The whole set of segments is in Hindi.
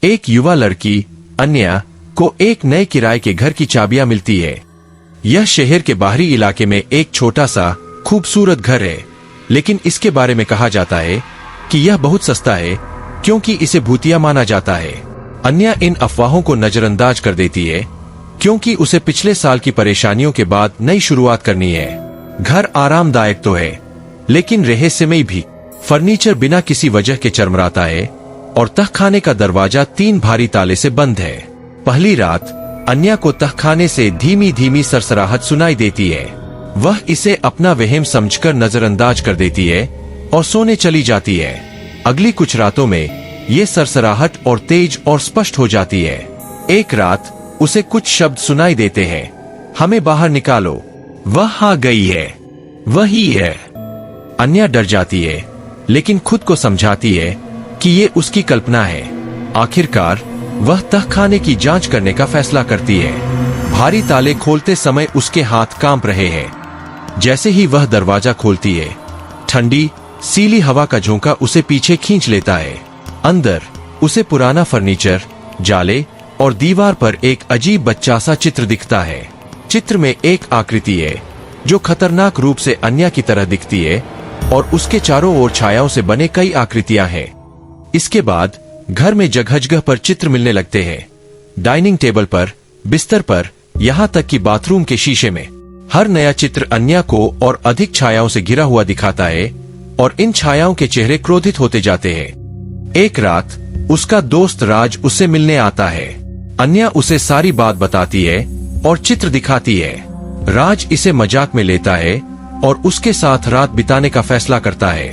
एक युवा लड़की अन्या को एक नए किराए के घर की चाबियां मिलती है। यह शहर के बाहरी इलाके में एक छोटा सा खूबसूरत घर है, लेकिन इसके बारे में कहा जाता है कि यह बहुत सस्ता है क्योंकि इसे भूतिया माना जाता है। अन्या इन अफवाहों को नजरअंदाज कर देती है क्योंकि उसे पिछले साल की परेशानियों के बाद नई शुरुआत करनी है। घर आरामदायक तो है, लेकिन रहस्यमय भी। फर्नीचर बिना किसी वजह के चरमराता है और तहखाने का दरवाजा 3 भारी ताले से बंद है। पहली रात अन्या को तहखाने से धीमी धीमी सरसराहट सुनाई देती है। वह इसे अपना वहम समझकर नजरअंदाज कर देती है और सोने चली जाती है। अगली कुछ रातों में ये सरसराहट और तेज और स्पष्ट हो जाती है। एक रात उसे कुछ शब्द सुनाई देते हैं, हमें बाहर निकालो, वह आ गई है, वही है। अन्या डर जाती है, लेकिन खुद को समझाती है कि ये उसकी कल्पना है। आखिरकार वह तहखाने की जांच करने का फैसला करती है। भारी ताले खोलते समय उसके हाथ कांप रहे हैं। जैसे ही वह दरवाजा खोलती है, ठंडी सीली हवा का झोंका उसे पीछे खींच लेता है। अंदर उसे पुराना फर्नीचर, जाले और दीवार पर एक अजीब बच्चा सा चित्र दिखता है। चित्र में एक आकृति है जो खतरनाक रूप से अन्या की तरह दिखती है और उसके चारों ओर छायाओं से बने कई आकृतियां हैं। इसके बाद घर में जगह जगह पर चित्र मिलने लगते हैं। डाइनिंग टेबल पर, बिस्तर पर, यहाँ तक कि बाथरूम के शीशे में। हर नया चित्र अन्या को और अधिक छायाओं से घिरा हुआ दिखाता है और इन छायाओं के चेहरे क्रोधित होते जाते हैं। एक रात उसका दोस्त राज उससे मिलने आता है। अन्या उसे सारी बात बताती है और चित्र दिखाती है। राज इसे मजाक में लेता है और उसके साथ रात बिताने का फैसला करता है।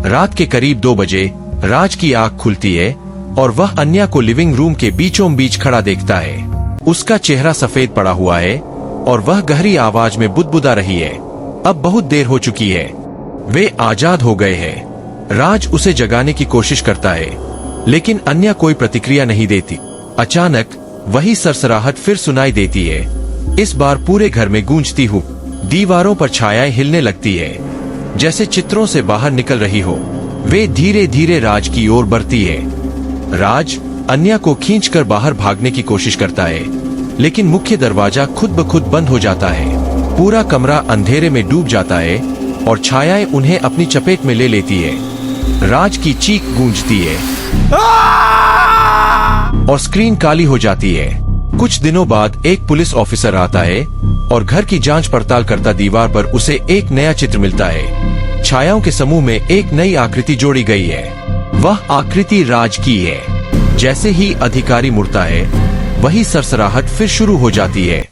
रात के करीब 2 बजे राज की आंख खुलती है और वह अन्या को लिविंग रूम के बीचों बीच खड़ा देखता है। उसका चेहरा सफेद पड़ा हुआ है और वह गहरी आवाज में बुदबुदा रही है, अब बहुत देर हो चुकी है, वे आजाद हो गए हैं। राज उसे जगाने की कोशिश करता है, लेकिन अन्या कोई प्रतिक्रिया नहीं देती। अचानक वही सरसराहट फिर सुनाई देती है, इस बार पूरे घर में गूंजती हुई। दीवारों पर छायाएं हिलने लगती है, जैसे चित्रों से बाहर निकल रही हो। वे धीरे धीरे राज की ओर बढ़ती है। राज अन्या को खींचकर बाहर भागने की कोशिश करता है, लेकिन मुख्य दरवाजा खुद ब खुद बंद हो जाता है। पूरा कमरा अंधेरे में डूब जाता है और छायाएं उन्हें अपनी चपेट में ले लेती है। राज की चीख गूंजती है और स्क्रीन काली हो जाती है। कुछ दिनों बाद एक पुलिस ऑफिसर आता है और घर की जांच पड़ताल करता दीवार पर उसे एक नया चित्र मिलता है। छायाओं के समूह में एक नई आकृति जोड़ी गई है। वह आकृति राज की है। जैसे ही अधिकारी मुड़ता है, वही सरसराहट फिर शुरू हो जाती है।